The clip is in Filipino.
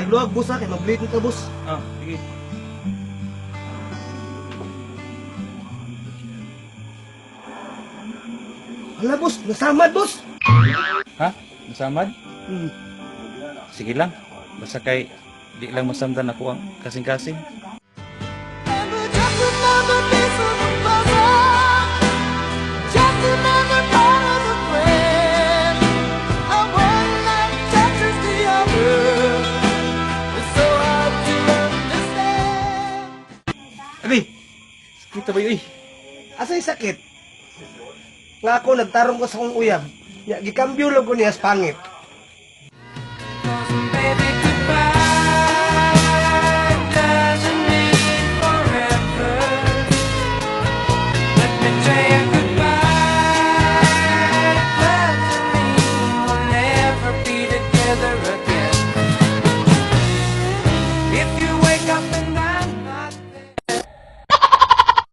Luwag, boss, ha? Kaya mag-bleed ka, boss. Ah, sige. Hala, boss. Nasamad, boss. Ha? Masamad? Hmm. Sige lang. Basta kay di lang masamdan ako ang kasing-kasing. Abi! Kita ba yun eh? Asa'y sakit? Nga ako, nagtarong ko sa kong uyab. Ya, gikambyo lang ko niya sa pangit.